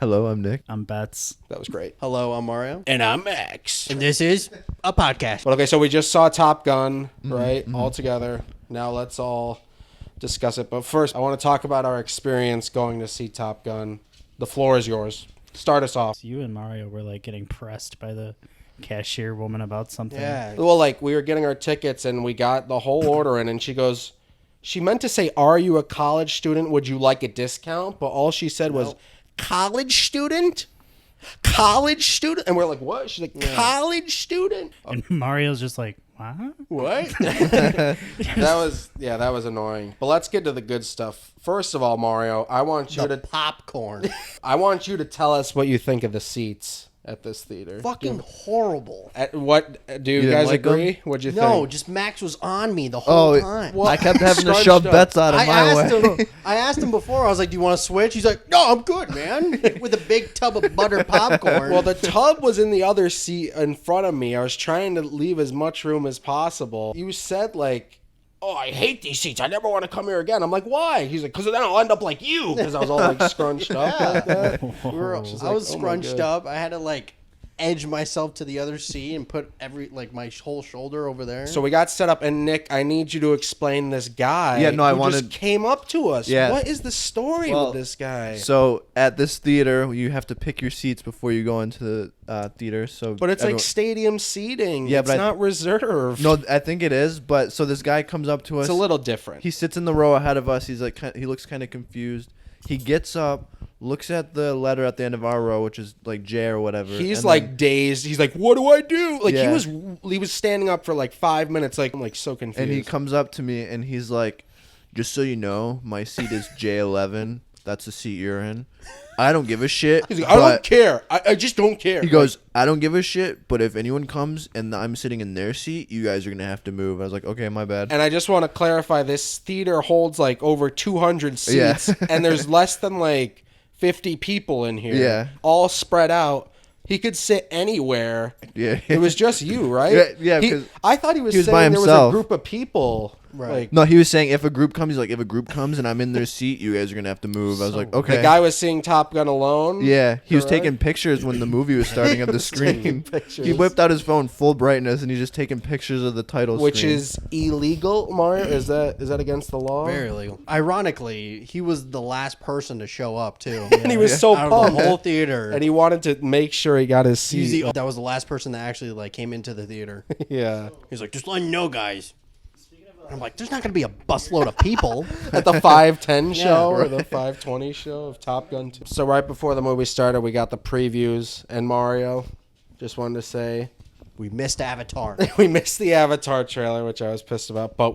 Hello, I'm Nick. I'm Bets. That was great. Hello, I'm Mario. And I'm Max. And this is a podcast. But okay, so we just saw Top Gun, right? All together. Now let's all discuss it. But first, I want to talk about our experience going to see Top Gun. The floor is yours. Start us off. You and Mario were like getting pressed by the cashier woman about something. Yeah. Well, like, we were getting our tickets and we got the whole order in, and she goes, she meant to say, "Are you a college student? Would you like a discount?" But all she said was, "College student? College student?" And we're like, "What?" She's like, "College student?" And Mario's just like, what? What? that was annoying. But let's get to the good stuff. First of all, Mario, I want you Popcorn. I want you to tell us what you think of the seats at this theater. Fucking horrible. What do you didn't guys like agree? them? What'd you No, think? just Max was on me the whole time. I kept having to Scrunched shove up. bets out of I my asked way. him. I asked him before. I was like, "Do you want to switch?" He's like, "No, I'm good, man." With a big tub of butter popcorn. Well, the tub was in the other seat in front of me. I was trying to leave as much room as possible. You said, like, "Oh, I hate these seats. I never want to come here again." I'm like, "Why?" He's like, "Because then I'll end up like you." Because I was all like scrunched up like that. I was scrunched up. I had to like edge myself to the other seat and put my whole shoulder over there. So we got set up, and Nick, I need you to explain this guy. Yeah, no, I who wanted- just came up to us. Yeah. What is the story Well, with this guy? So at this theater, you have to pick your seats before you go into the theater. So, But it's like stadium seating. Yeah, it's but not reserved. no, I think it is. But so this guy comes up to us. It's a little different. He sits in the row ahead of us. He's like, he looks kind of confused. He gets up, looks at the letter at the end of our row, which is like J or whatever. He's and like then- dazed. He's like, "What do I do?" Like Yeah. he was standing up for like 5 minutes. Like I'm like so confused. and he comes up to me and he's like, "Just so you know, my seat is J11. That's the seat you're in. I don't give a shit." He's like, "I don't but-" care. I just don't care." He goes, "I don't give a shit, but if anyone comes and I'm sitting in their seat, you guys are going to have to move." I was like, "Okay, my bad." And I just want to clarify, this theater holds like over 200 Yeah. seats, and there's less than like 50 people in here. Yeah. All spread out. He could sit anywhere. Yeah. It was just you, right? Yeah, He- 'cause I thought he was he was saying by there was a himself. group of people. Right. Like, No, he was saying if a group comes, he's like, if a group comes and I'm in their seat, you guys are going to have to move. I was like, okay. the guy was seeing Top Gun alone. Yeah, he was Correct? taking pictures when the movie was starting of the screen. pictures. He whipped out his phone full brightness and he's just taking pictures of the title Which screen. is illegal, Mario? Is that against the law? very illegal. Ironically, he was the last person to show up too. And he was so out of the pumped. whole theater. And he wanted to make sure he got his seat. That was the last person that actually like came into the theater. Yeah. He's like, "Just letting you know, guys." And I'm like, "There's not going to be a busload of people." At the 5:10 show right. or the 5:20 show of Top Gun 2. So right before the movie started, we got the previews. And Mario, just wanted to say, We missed Avatar. we missed the Avatar trailer, which I was pissed about. But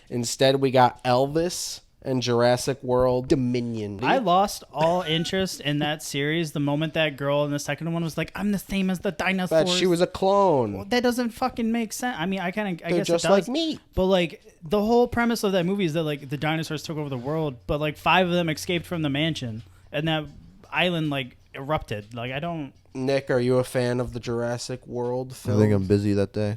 instead we got Elvis and Jurassic World. Dominion. I lost all interest in that series the moment that girl in the second one was like, "I'm the same as the dinosaurs." That she was a clone. That doesn't fucking make sense. I mean, I They're guess just it does. like me. But like the whole premise of that movie is that like the dinosaurs took over the world, but like 5 of them escaped from the mansion, and that island like erupted. Like I don't. Nick, are you a fan of the Jurassic World I film? think I'm busy that day.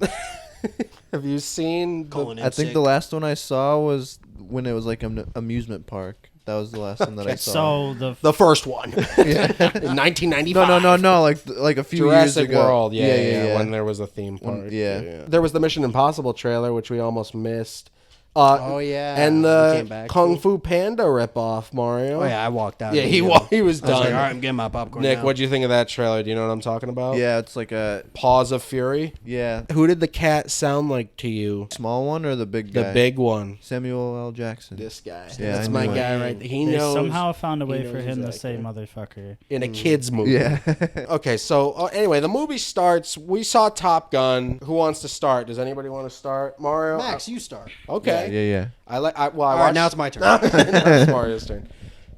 Have you seen Calling in I think sick. the last one I saw was when it was like an amusement park. That was the last one that I saw. So the first one in 1995? No. Like a few Jurassic years ago. World, yeah, when there was a theme park. yeah. There was the Mission Impossible trailer, which we almost missed. Oh, yeah. And We the came back Kung to- Fu Panda ripoff, Mario. Oh yeah, I walked out. Yeah, he immediately. was I was like, done. "All right, I'm getting my popcorn." Nick, now. what'd you think of that trailer? Do you know what I'm talking about? Yeah, it's like a Paws of Fury. yeah Who did the cat sound like to you? small one or the big The guy. big one. Samuel L. Jackson. This guy. Yeah, That's I my knew it. guy right there. He they knows somehow found a he way for knows him to exactly. say "motherfucker." in a kid's movie. Yeah. Okay, so anyway, the movie starts. We saw Top Gun. Who wants to start? Does anybody want to start? Mario? Max, you start. Okay. yeah. I watched. All right, now it's my turn. Now it's Mario's turn.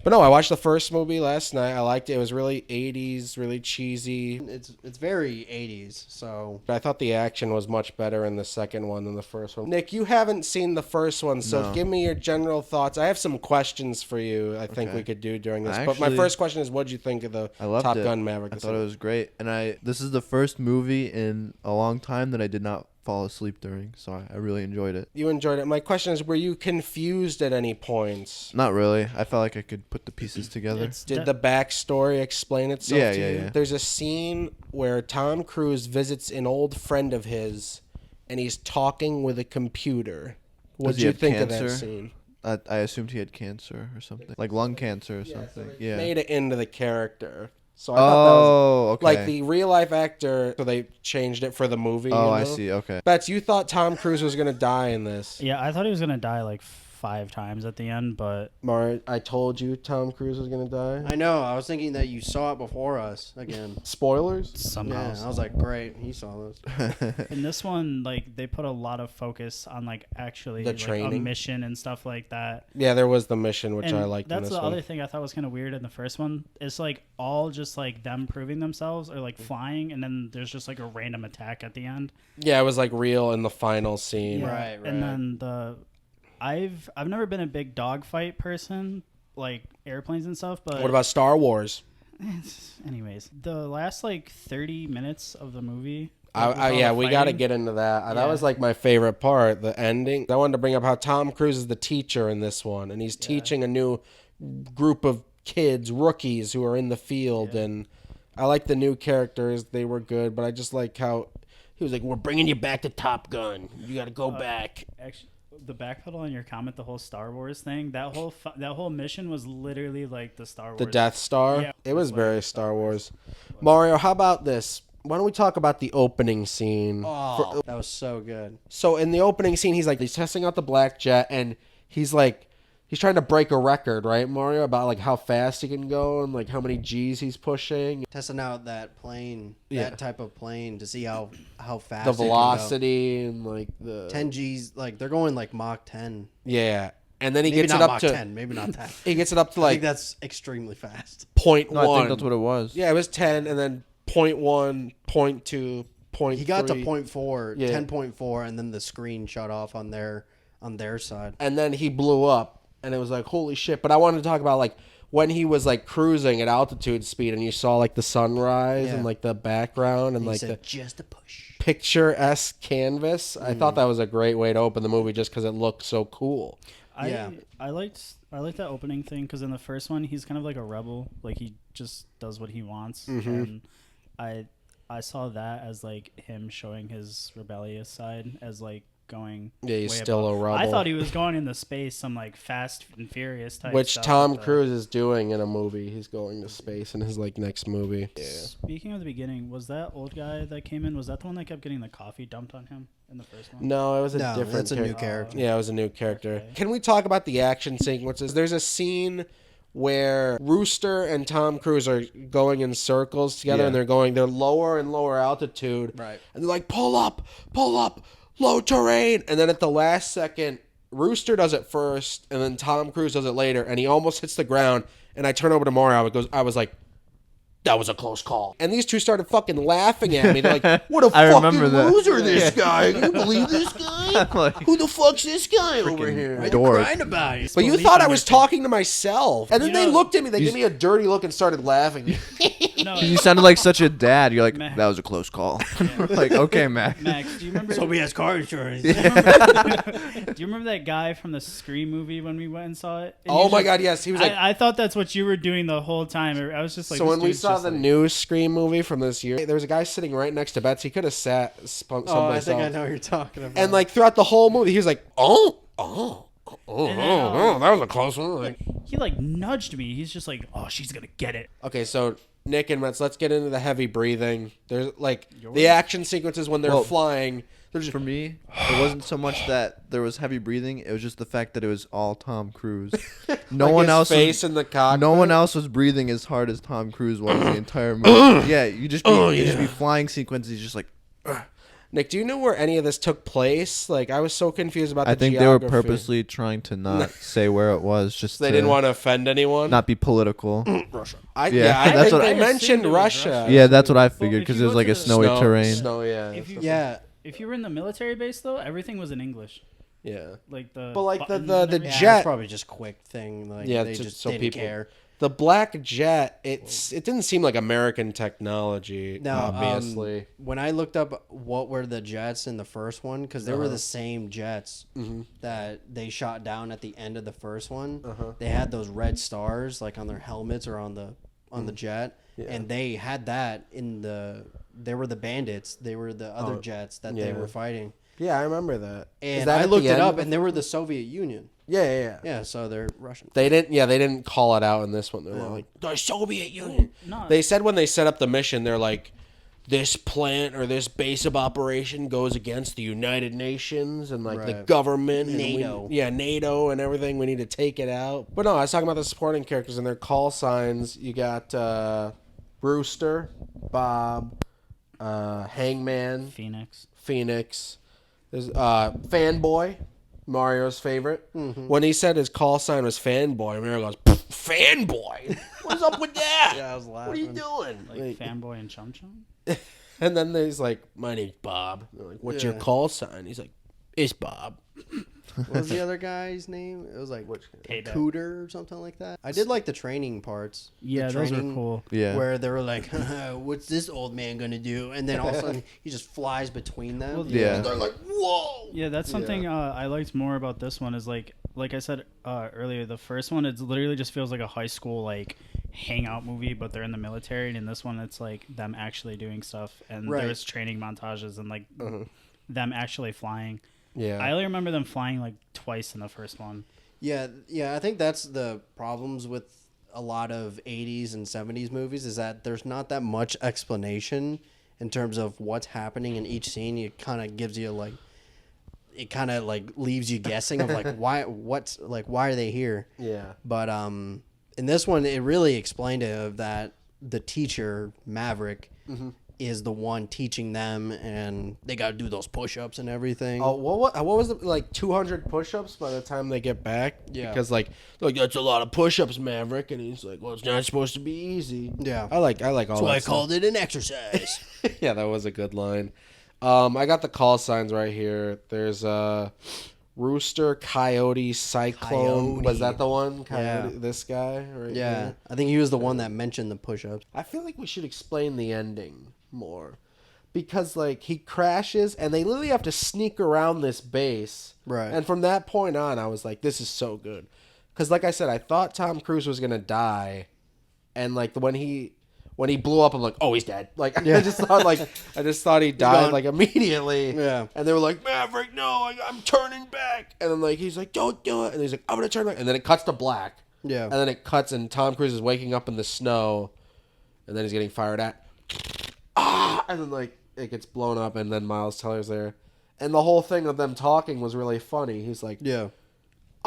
But no, I watched the first movie last night. I liked it. It was really 80s, really cheesy. It's very 80s. So But I thought the action was much better in the second one than the first one. Nick, you haven't seen the first one, so No. give me your general thoughts. I have some questions for you I think Okay. we could do during this. I but my actually- first question is, what did you think of the I loved Top it. Gun Maverick? I thought it was great, and this is the first movie in a long time that I did not fall asleep during, so I really enjoyed it. You enjoyed it. My question is, were you confused at any points? Not really. I felt like I could put the pieces together. Did the backstory explain itself Yeah, to yeah, you? yeah. There's a scene where Tom Cruise visits an old friend of his, and he's talking with a computer. What Does did he you have think of that cancer? scene? I assumed he had cancer or something, like lung cancer or something. Yeah. Made it into the character. So I thought that was Oh, okay. like the real life actor. So they changed it for the movie. Oh, you I know? see. Okay. Bets, you thought Tom Cruise was gonna die in this. Yeah, I thought he was gonna die like 5 times at the end, but Mar, I told you Tom Cruise was gonna die. I know. I was thinking that you saw it before us again. Spoilers. somehow. Yeah, I was like, great, he saw this. In this one, like they put a lot of focus on like actually The like, a training? mission and stuff like that. Yeah, there was the mission, which And I liked in that's this the one. other thing I thought was kind of weird in the first one. It's like all just like them proving themselves or like flying, and then there's just like a random attack at the end. Yeah, it was like real in the final scene. Yeah. Right, right. And then I've never been a big dogfight person, like airplanes and stuff. But What about Star Wars? anyways, the last like 30 minutes of the movie. Yeah, we got to get into that. That Yeah. was like my favorite part, the ending. I wanted to bring up how Tom Cruise is the teacher in this one, and he's teaching a new group of kids, rookies who are in the field, and I like the new characters. They were good, but I just like how he was like, "We're bringing you back to Top Gun. You got to go back." Actually, the backpedal on your comment, the whole Star Wars thing, that whole mission was literally like the Star Wars. The Death Star. Yeah. It was Like very Star Wars. Mario, how about this? Why don't we talk about the opening scene? Oh, that was so good. So in the opening scene, he's testing out the black jet, and he's trying to break a record, right, Mario, about like how fast he can go and like how many G's he's pushing, Testing out that plane, Yeah. that type of plane to see how fast the it can go. velocity and like the 10 G's, like they're going like Mach 10. Yeah, and then he Maybe gets not it up Mach to 10, maybe not that. he gets it up to I like think that's extremely fast. 0.1. No, I think that's what it was. Yeah, it was 10, and then 0.1, 0.2, 0.3. He got to 0.4, Yeah. 10.4, and then the screen shut off on their side. and then he blew up, and it was like holy shit. But I wanted to talk about like when he was like cruising at altitude speed, and you saw like the sunrise Yeah. and like the background and He like said, the just a push. picturesque canvas. I thought that was a great way to open the movie just because it looked so cool. Yeah. I liked that opening thing because in the first one he's kind of like a rebel, like he just does what he wants, and I saw that as like him showing his rebellious side as like going. Yeah, he's way still above. a rebel. I thought he was going into space, some like Fast and Furious type. Which stuff, Tom but- Cruise is doing in a movie. He's going to space in his like next movie. Yeah. Speaking of the beginning, was that old guy that came in? Was that the one that kept getting the coffee dumped on him in the first one? No, it was a No, different that's a new character. character. Yeah, it was a new character. Okay. Can we talk about the action sequences? There's a scene where Rooster and Tom Cruise are going in circles together, Yeah. and they're lower and lower altitude. Right. And they're like, pull up, low terrain. And then at the last second, Rooster does it first, and then Tom Cruise does it later, and he almost hits the ground. And I turn over to Mario, I was like, that was a close call. And these two started fucking laughing at me. They're like, what a I fucking remember that. loser this guy. Can you believe this guy? Like, Who the fuck's this guy over here? dork. Crying about it. But you Belief thought in I was their talking to myself. And then You they know- looked at me, they gave me a dirty look and started laughing. No, You sounded like such a dad. You're like, Max. that was a close call. Like, okay, Mac. Max, do you remember? So he has car insurance. Do you remember that guy from the Scream movie when we went and saw it? And Oh you my just- God, yes. He was like, I thought that's what you were doing the whole time. I was just like, so this when we dude's saw just the like- new Scream movie from this year, there was a guy sitting right next to Betsy. He could have sat someplace Oh, I think I else. know what you're talking about. And like throughout the whole movie, he was like, oh, And then, that was a close one. Like, he like nudged me. He's just like, oh, she's gonna get it. okay, so Nick and Metz, let's get into the heavy breathing. There's like the action sequences when they're Well, flying. They're just For me, it wasn't so much that there was heavy breathing. It was just the fact that it was all Tom Cruise. No like one his else. face Was, in the cockpit. no one else was breathing as hard as Tom Cruise was the entire movie. Yeah, you just be flying sequences. He's just like. Nick, do you know where any of this took place? Like, I was so confused about the I think they were geography. purposely trying to not say where it was, just They to didn't want to offend anyone. not be political. Russia. I that's think what they I mentioned assumed it was Russia. Russia. Yeah, that's what I Well, figured if because you it was go like to a the- snowy terrain. Snow, yeah. If you yeah. if you were in the military base though, everything was in English. Yeah. Like the But, like, the buttons and the everything. Yeah, jet- it's probably just quick thing. Like, Yeah, they just just so didn't people- care. The black jet, it didn't seem like American technology, Now, obviously. when I looked up what were the jets in the first one, because they were the same jets that they shot down at the end of the first one. They had those red stars like on their helmets or on the jet, and they had that in the. They were the bandits. They were the other jets that they were fighting. Yeah, I remember that. And I looked it up, and they were the Soviet Union. Yeah. Yeah, so they're Russian. They didn't call it out in this one. They're like, the Soviet Union. No. They said when they set up the mission, they're like, this plant or this base of operation goes against the United Nations and like the government. And NATO. NATO and everything. We need to take it out. But no, I was talking about the supporting characters and their call signs. You got Brewster, Bob, Hangman, Phoenix. There's Fanboy, Mario's favorite. When he said his call sign was Fanboy, Mario goes, Fanboy? What's up with that? Yeah, I was laughing. What are you doing? Like Fanboy and Chum Chum? And then there's like, my name's Bob. They're like, what's your call sign? He's like, it's Bob. What was the other guy's name? It was like Payback. Cooter or something like that. I did like the training parts. Yeah, The those were training cool. Yeah. Where they were like, what's this old man going to do? And then all of a sudden, he just flies between them. Well, Yeah. They're like, whoa. Yeah, that's something I liked more about this one is like I said earlier, the first one it literally just feels like a high school like hangout movie, but they're in the military, and in this one it's like them actually doing stuff, and there's training montages and like them actually flying. Yeah. I only remember them flying like twice in the first one. Yeah, I think that's the problems with a lot of 80s and 70s movies is that there's not that much explanation in terms of what's happening in each scene. It kind of gives you like it kind of like leaves you guessing of like why are they here? Yeah. But in this one it really explained it of that the teacher Maverick is the one teaching them, and they got to do those push-ups and everything. Oh, what was it, like 200 push-ups by the time they get back? Yeah. Because like that's a lot of push-ups, Maverick, and he's like, well, it's not supposed to be easy. Yeah. I like all That's that why I stuff. called it an exercise. Yeah, that was a good line. I got the call signs right here. There's Rooster, Coyote, Cyclone. Coyote. Was that the one? Coyote, Yeah. this guy right Yeah, here. I think he was the one that mentioned the push-ups. I feel like we should explain the ending more. Because, like, he crashes, and they literally have to sneak around this base. Right. And from that point on, I was like, this is so good. Because, like I said, I thought Tom Cruise was going to die. And, like, when he blew up, I'm like, oh, he's dead. Like, I just thought he died, gone. like, immediately. Yeah. And they were like, Maverick, no, I'm turning back. And then, like, he's like, don't do it. And he's like, I'm going to turn back. And then it cuts to black. Yeah. And then it cuts, and Tom Cruise is waking up in the snow. And then he's getting fired at. And then, like, it gets blown up, and then Miles Teller's there. And the whole thing of them talking was really funny. He's like, Yeah.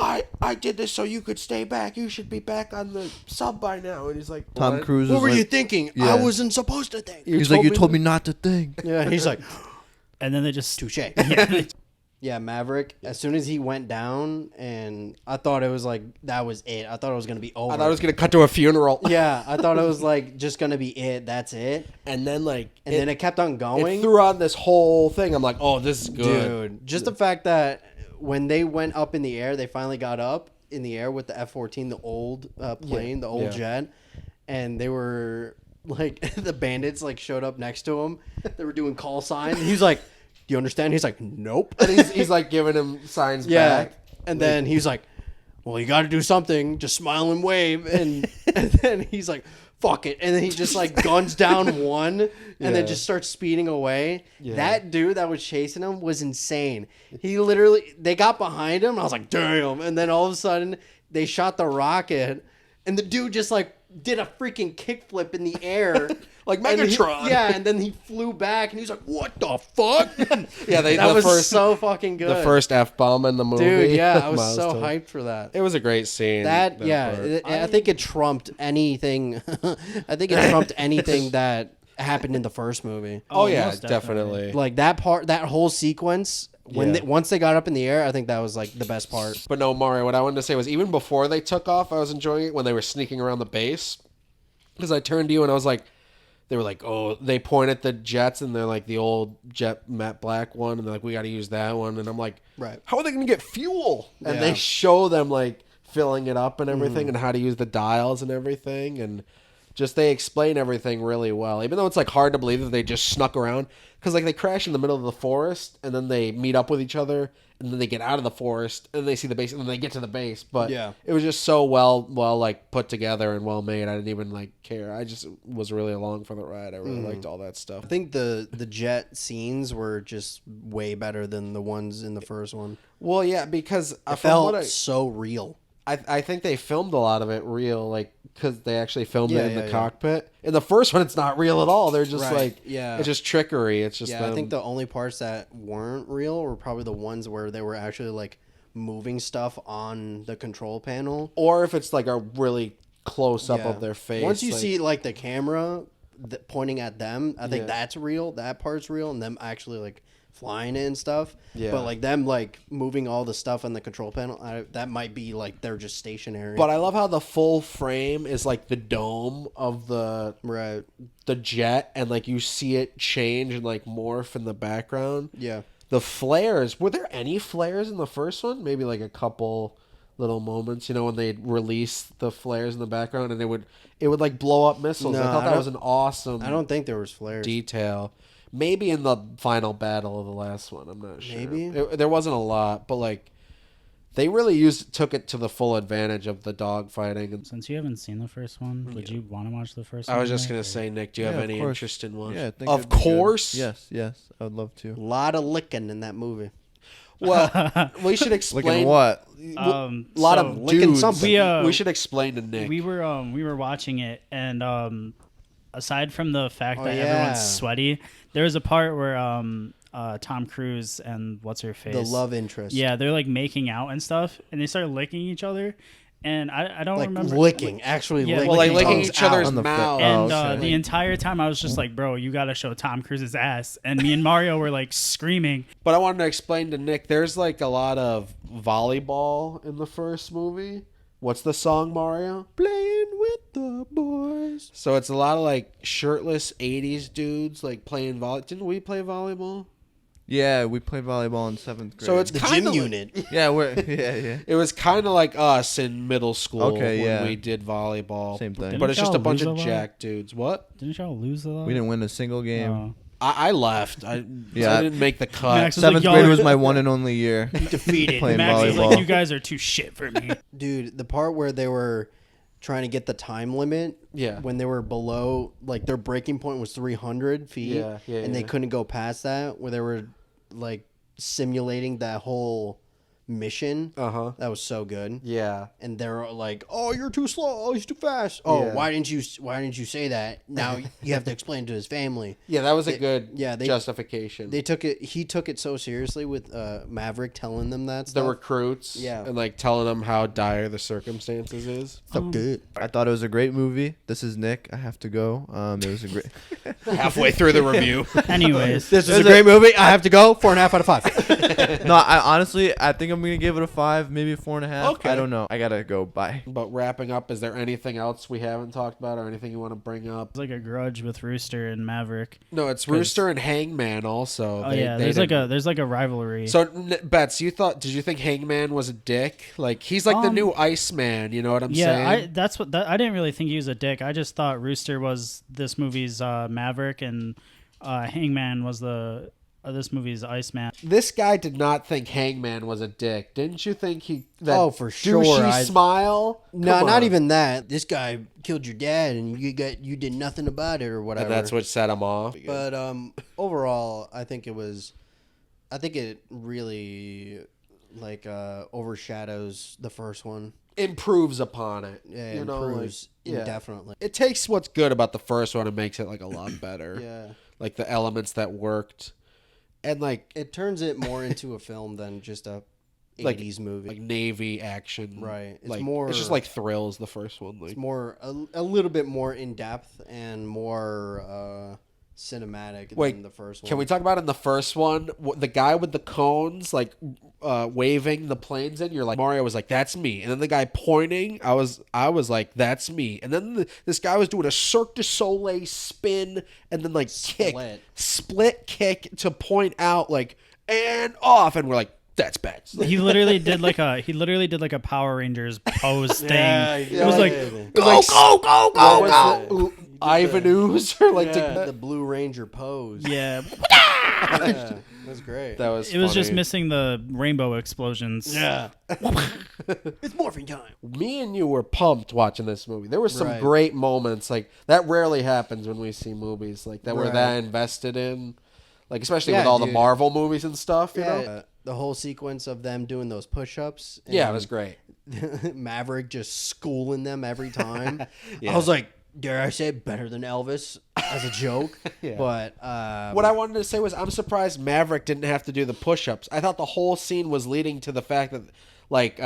I did this so you could stay back. You should be back on the sub by now. And he's like, Tom what? Cruise. What is were like, you thinking? Yeah. I wasn't supposed to think. He's like, you told me not to think. Yeah, he's like, And then they just touche. Yeah, Maverick, as soon as he went down, and I thought it was like, that was it. I thought it was going to be over. I thought it was going to cut to a funeral. Yeah, I thought it was like just going to be it. That's it. And then, like, And then it kept on going. it threw on this whole thing. I'm like, oh, this is good. Dude, just the fact that when they went up in the air, they finally got up in the air with the F-14, the old plane, the old jet, and they were like the bandits like showed up next to him. They were doing call signs. And he's like, "Do you understand?" He's like, "Nope." And he's like giving him signs Yeah, back. and then he's like, "Well, you got to do something. Just smile and wave." And then he's like, "Fuck it," and then he just like guns down one, and Yeah. then just starts speeding away. Yeah. That dude that was chasing him was insane. He literally, they got behind him. And I was like, "Damn!" And then all of a sudden, they shot the rocket, and the dude just like did a freaking kickflip in the air. Like And Megatron. and then he flew back, and he was like, "What the fuck?" Yeah, that was so fucking good. The first F-bomb in the movie. Dude, yeah, I was Miles so Teller. hyped for that. It was a great scene. That yeah, part. I think it trumped anything. I think it trumped anything that happened in the first movie. Oh, yeah, most definitely. Like that part, that whole sequence when Yeah. once they got up in the air, I think that was like the best part. But no, Mario, what I wanted to say was even before they took off, I was enjoying it when they were sneaking around the base. Because I turned to you and I was like, they were like, oh, they point at the jets and they're like the old jet matte black one. And they're like, we got to use that one. And I'm like, Right. how are they going to get fuel? And Yeah. they show them like filling it up and everything, and how to use the dials and everything, and just they explain everything really well. Even though it's like hard to believe that they just snuck around, because like they crash in the middle of the forest and then they meet up with each other, and then they get out of the forest and they see the base and then they get to the base. But Yeah. it was just so well like put together and well made. I didn't even like care. I just was really along for the ride. I really liked all that stuff. I think the jet scenes were just way better than the ones in the first one. Well, yeah, because It felt so real. I think they filmed a lot of it real, like, because they actually filmed Yeah, it in yeah, the yeah. cockpit. In the first one, it's not real at all. They're just Right, like, yeah. it's just trickery. It's just Yeah, I think the only parts that weren't real were probably the ones where they were actually like moving stuff on the control panel. or if it's like a really close up Yeah. of their face. Once you like- see like the camera pointing at them, I think Yeah. that's real. That part's real, and them actually like flying it and stuff. Yeah. But like them like moving all the stuff on the control panel, that might be like they're just stationary. But I love how the full frame is like the dome of the right, jet, and like you see it change and like morph in the background. yeah. The flares, were there any flares in the first one? Maybe like a couple little moments, when they'd release the flares in the background and it would like blow up missiles. No, I thought I that don't- was an awesome I don't think there was flares. detail. Maybe in the final battle of the last one, I'm not sure. Maybe. There wasn't a lot, but like they really took it to the full advantage of the dog fighting. And Since you haven't seen the first one, would you want to watch the first one? I was just Nick, gonna or- say, Nick, do you Yeah, have of any course. interest in one? Yeah, I think of it'd be good. course. Yes, I would love to. A lot of licking in that movie. Well, we should Looking explain at what? A lot so of licking dudes. something. We should explain to Nick. we were watching it, and aside from the fact Oh, that yeah. everyone's sweaty, there was a part where Tom Cruise and what's her face, The love interest. yeah, they're like making out and stuff, and they start licking each other, and I don't Like remember licking, actually Yeah, licking. well, like licking tongues each other's out. On the fa- mouths. And Oh, okay. the entire time I was just like, bro, you gotta show Tom Cruise's ass. And me and Mario were like screaming. But I wanted to explain to Nick, there's like a lot of volleyball in the first movie. What's the song, Mario? Playing with the boys. So it's a lot of like shirtless 80s dudes like playing volley. Didn't we play volleyball? Yeah, we played volleyball in 7th grade. So it's The kind gym of unit. yeah, yeah. It was kind of like us in middle school Okay, when yeah. we did volleyball. Same thing. Didn't But it's just a y'all bunch lose of a lot? jack dudes. What? Didn't y'all lose a lot? We didn't win a single game. Oh. I left. I Yeah. didn't make the cut. Max was like, 7th y'all grade are- was my one and only year. Defeated. Playing Max is volleyball. like, you guys are too shit for me. Dude, the part where they were trying to get the time limit. Yeah. When they were below, like their breaking point was 300 feet. Yeah, yeah, And they yeah. couldn't go past that, where they were like simulating that whole mission. Uh-huh. That was so good. Yeah. And they're like, "Oh, you're too slow. Oh, he's too fast. Oh, Yeah. why didn't you say that? Now you have to explain to his family." Yeah, that was a good they- justification. He took it so seriously with Maverick telling them that the stuff. recruits, Yeah. and like telling them how dire the circumstances is. So good. I thought it was a great movie. This is Nick. I have to go. It was a great. Halfway through the review, Anyways, This is a great movie. I have to go. 4.5 out of 5. No, I honestly, I think I'm gonna give it a 5, maybe a 4.5. Okay. I don't know. I gotta go. Bye. but wrapping up, is there anything else we haven't talked about, or anything you want to bring up? it's like a grudge with Rooster and Maverick. No, it's Rooster and Hangman also. Oh They- yeah, they there's like a rivalry. So, Bets, did you think Hangman was a dick? Like, he's like the new Iceman, you know what I'm saying? I didn't really think he was a dick. I just thought Rooster was this movie's Maverick and Hangman was this movie's Iceman. This guy did not think Hangman was a dick. Didn't you think that Oh, for sure, douchey smile? No, Come not on. it that. This guy killed your dad, and you did nothing about it or whatever. And that's what set him off. But overall, I think it really like overshadows the first one. Improves upon it. Yeah, you know, improves like, yeah. indefinitely. It takes what's good about the first one and makes it like a lot better. Yeah, Like the elements that worked, and like it turns it more into a film than just a Like- 80s movie. like Navy action. Right. It's Like, more- It's just like thrills. The first one. Like It's more a little bit more in depth and more cinematic than the first one. Can we talk about in the first one, the guy with the cones, like waving the planes in? You're like, Mario was like, "That's me," and then the guy pointing, I was like, "That's me," and then this guy was doing a Cirque du Soleil spin and then like split kick to point out like and off, and we're like, That's bad. He literally did like a Power Rangers pose thing. Yeah, It was like, go. Ivan Ooze or like the Blue Ranger pose. yeah. Yeah, that's great. that was. It was just funny. missing the rainbow explosions. Yeah. It's morphing time. Me and you were pumped watching this movie. There were some Right. great moments. Like that rarely happens when we see movies like that we're Right. that invested in. Like especially Yeah, with all the dude. Marvel movies and stuff, you know? Yeah, the whole sequence of them doing those push-ups. Yeah, it and was great. Maverick just schooling them every time. Yeah. I was like, dare I say, better than Elvis as a joke. Yeah. But What I wanted to say was I'm surprised Maverick didn't have to do the push-ups. I thought the whole scene was leading to the fact that like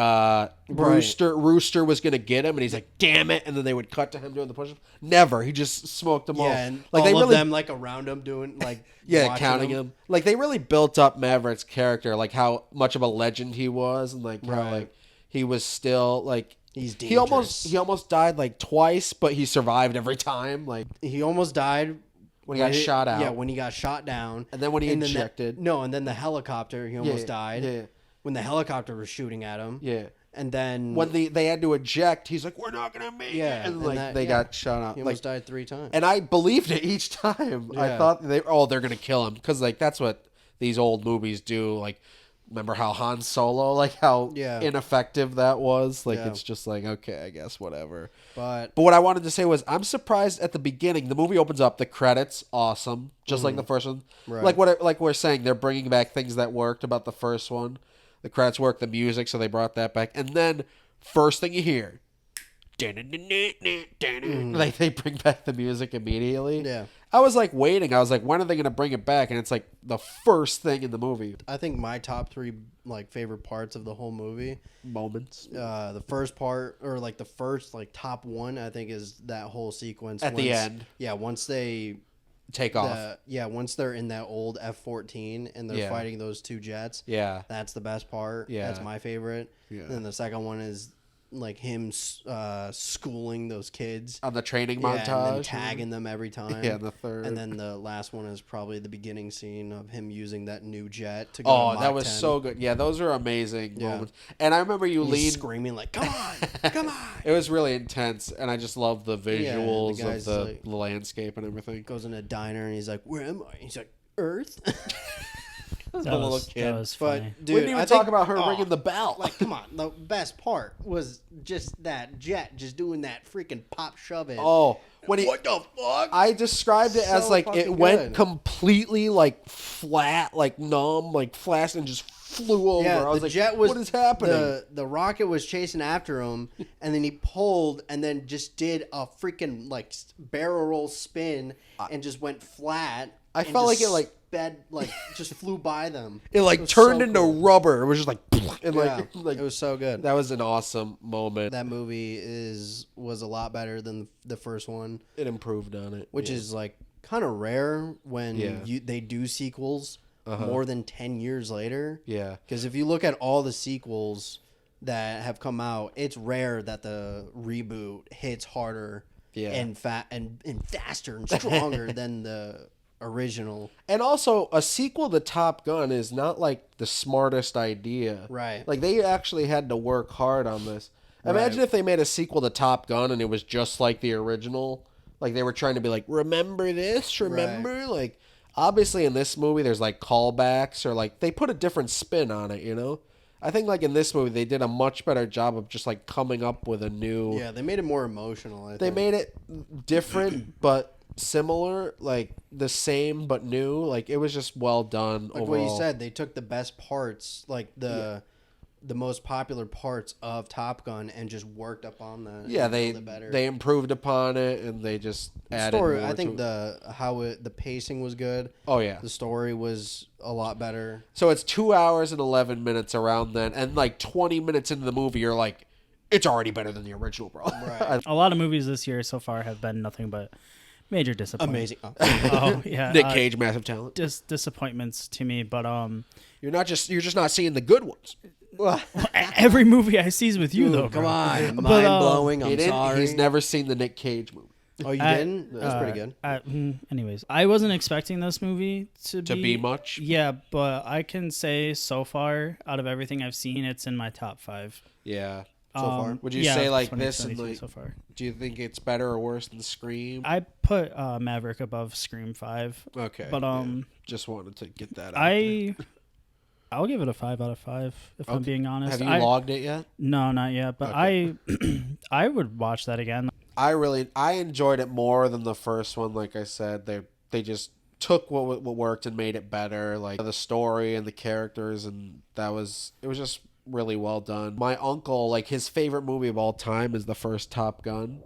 Rooster was gonna get him and he's like, damn it, and then they would cut to him doing the push-ups. Never. He just smoked them all. yeah, and like all they of really them like around him doing like watching counting him. Like they really built up Maverick's character, like how much of a legend he was, and like how Right. like he was still like He's he almost died like twice, but he survived every time. Like He almost died when he got shot out. Yeah, when he got shot down, And then when he And then injected. and then the helicopter, he almost Yeah, died. yeah. When the helicopter was shooting at him. Yeah. And then When they had to eject, he's like, "We're not gonna make Yeah, it," and and like that- they yeah. got shot out. he Like, almost died 3 times. and I believed it each time. I Yeah. thought they're gonna kill him because like that's what these old movies do. Like, remember how Han Solo, like how Yeah. ineffective that was. Like Yeah. it's just like okay, I guess whatever. But But what I wanted to say was I'm surprised at the beginning. The movie opens up, the credits, awesome, just like the first one. Right. Like we're saying, they're bringing back things that worked about the first one. The credits work, the music, so they brought that back. And then first thing you hear, like they bring back the music immediately. Yeah. I was like waiting. I was like, when are they going to bring it back? And it's like the first thing in the movie. I think my top 3 like favorite parts of the whole movie, Moments the first part or like the first like top 1, I think is that whole sequence at the end. Yeah, once they Take off. once they're in that old F-14 and they're Yeah. fighting those 2 jets. Yeah. That's the best part. Yeah. That's my favorite. Yeah. Then the second one is like him schooling those kids. On the training Yeah, montage. and then tagging them every time. Yeah, the third. And then the last one is probably the beginning scene of him using that new jet to go Oh, to that Mach was 10. so good. Yeah, those are amazing Yeah. moments. And I remember you He's lead. screaming like, "Come on, come on!" It was really intense, and I just love the the visuals of guy's the like- landscape and everything. Goes in a diner and he's like, "Where am I?" He's like, "Earth." That The little was, kid. that was funny. But We dude, didn't even I talk think- about her oh, ringing the bell. Like, come on, the best part was just that jet just doing that freaking pop shove it. Oh, when he, what the fuck? I described it as So like it fucking went good. completely like flat, like numb, like flat, and just flew over. Yeah, I was the like, jet was what is happening? The rocket was chasing after him, and then he pulled, and then just did a freaking like barrel roll spin, and just went flat. I and felt just like it, like- sped, like just flew by them. It like was turned so into cool. rubber. It was just like, and Yeah, like it was so good. that was an awesome moment. That movie was a lot better than the first one, It improved on it, which yeah. is like kind of rare when Yeah. they do sequels more than 10 years later. Yeah. Because if you look at all the sequels that have come out, it's rare that the reboot hits harder Yeah. and faster and stronger than the original. And also, a sequel to Top Gun is not like the smartest idea. Right. Like they actually had to work hard on this. Imagine Right. if they made a sequel to Top Gun and it was just like the original. Like they were trying to be like, remember this? Remember? Like obviously in this movie there's like callbacks or like they put a different spin on it, you know? I think like in this movie they did a much better job of just like coming up with a new Yeah, they made it more emotional. I They think. made it different but similar, like the same but new. Like it was just well done Like overall. what you said, they took the best parts, like the most popular parts of Top Gun, and just worked up on that. Yeah, and they built it better. they improved upon it and they just added story. more I think to it. the pacing was good. Oh yeah. The story was a lot better. So it's 2 hours and 11 minutes around then, and like 20 minutes into the movie, you're like, it's already better than the original, bro. Right. A lot of movies this year so far have been nothing but major disappointments. Amazing. Oh. Oh yeah, Nick Cage, massive talent. disappointments to me. But You're just not seeing the good ones. every movie I see is with you though. Come bro. on, But, mind blowing. I'm He's sorry. never seen the Nick Cage movie. Oh, you didn't? That's pretty good. Anyways, I wasn't expecting this movie to be much. Yeah, but I can say so far, out of everything I've seen, it's in my top 5. Yeah. So far? Would you say like this? 2022 And like, so far. do you think it's better or worse than Scream? I put Maverick above Scream 5. Okay. But just wanted to get that out there. I'll give it a 5 out of 5 if I'm being honest. Have you logged it yet? No, not yet. But Okay. I would watch that again. I enjoyed it more than the first one. Like I said, they just took what worked and made it better. Like the story and the characters, and it was just really well done. My uncle, like his favorite movie of all time is the first Top Gun.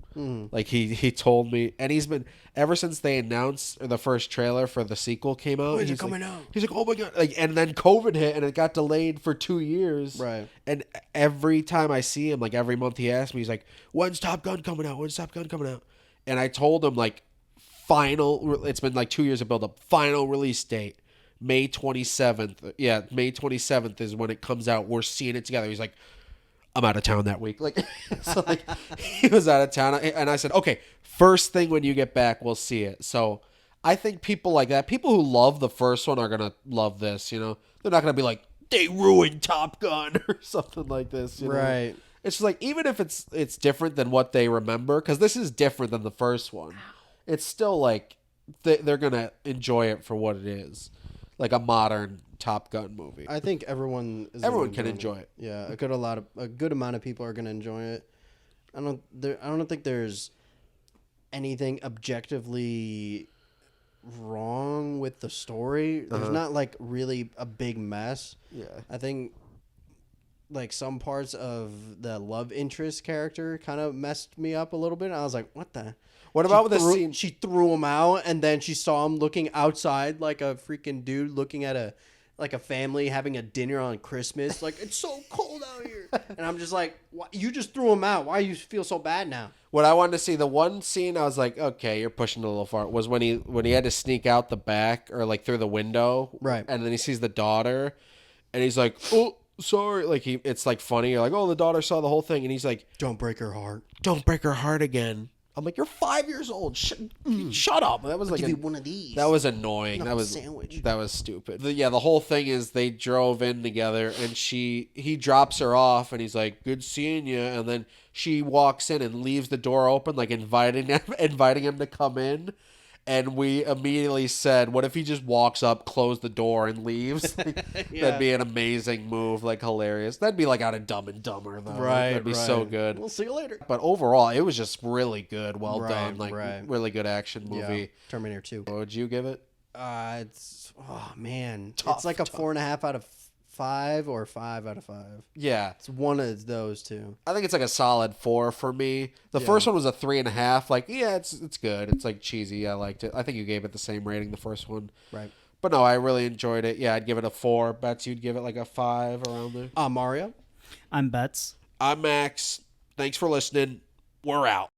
Like he told me, and he's been ever since they announced or the first trailer for the sequel came out. When's it He's coming like, out? He's like, oh my god! Like, and then COVID hit, and it got delayed for 2 years. Right. And every time I see him, like every month he asks me, he's like, when's Top Gun coming out? When's Top Gun coming out? And I told him like, it's been like 2 years of build up. Final release date. May 27th. Yeah, May 27th is when it comes out. We're seeing it together. He's like, I'm out of town that week. Like, so like he was out of town, and I said, okay, first thing when you get back, we'll see it. So I think people like that, people who love the first one, are gonna love this. You know, they're not gonna be like, they ruined Top Gun or something like this. You know? Right. It's like, even if it's different than what they remember, because this is different than the first one. It's still like they're gonna enjoy it for what it is. Like a modern Top Gun movie. I think everyone can enjoy it. Yeah, a good amount of people are going to enjoy it. I don't think there's anything objectively wrong with the story. There's not like really a big mess. Yeah. I think like some parts of the love interest character kind of messed me up a little bit. I was like, what the? What about with the scene? She threw him out, and then she saw him looking outside like a freaking dude looking at a family having a dinner on Christmas. Like, it's so cold out here. And I'm just like, you just threw him out. Why do you feel so bad now? What I wanted to see, the one scene I was like, okay, you're pushing it a little far, was when he had to sneak out the back or like through the window. Right. And then he sees the daughter, and he's like, oh, sorry. Like it's like funny. You're like, oh, the daughter saw the whole thing, and he's like, Don't break her heart. don't break her heart again. I'm like, you're 5 years old. Shut up. That was like Give you one of these. that was annoying. Not That a was sandwich. That was stupid. The whole thing is they drove in together, and he drops her off, and he's like, good seeing you, and then she walks in and leaves the door open, like inviting him to come in. And we immediately said, what if he just walks up, close the door, and leaves? Like, that'd be an amazing move, like hilarious. That'd be like out of Dumb and Dumber, though. Right. That'd be so good. We'll see you later. But overall, it was just really good, well Right, done, like right. really good action movie. Yeah. Terminator 2. What would you give it? It's man, Tough, it's like a 4.5 out of 5 or 5 out of 5. Yeah, It's one of those two. I think it's like a solid 4 for me. The first one was a 3.5. Like, yeah, it's good. It's like cheesy. I liked it. I think you gave it the same rating the first one. Right. But no, I really enjoyed it. Yeah, I'd give it a 4. Bets you'd give it like a 5 around there. Mario. I'm Betts. I'm Max. Thanks for listening. We're out.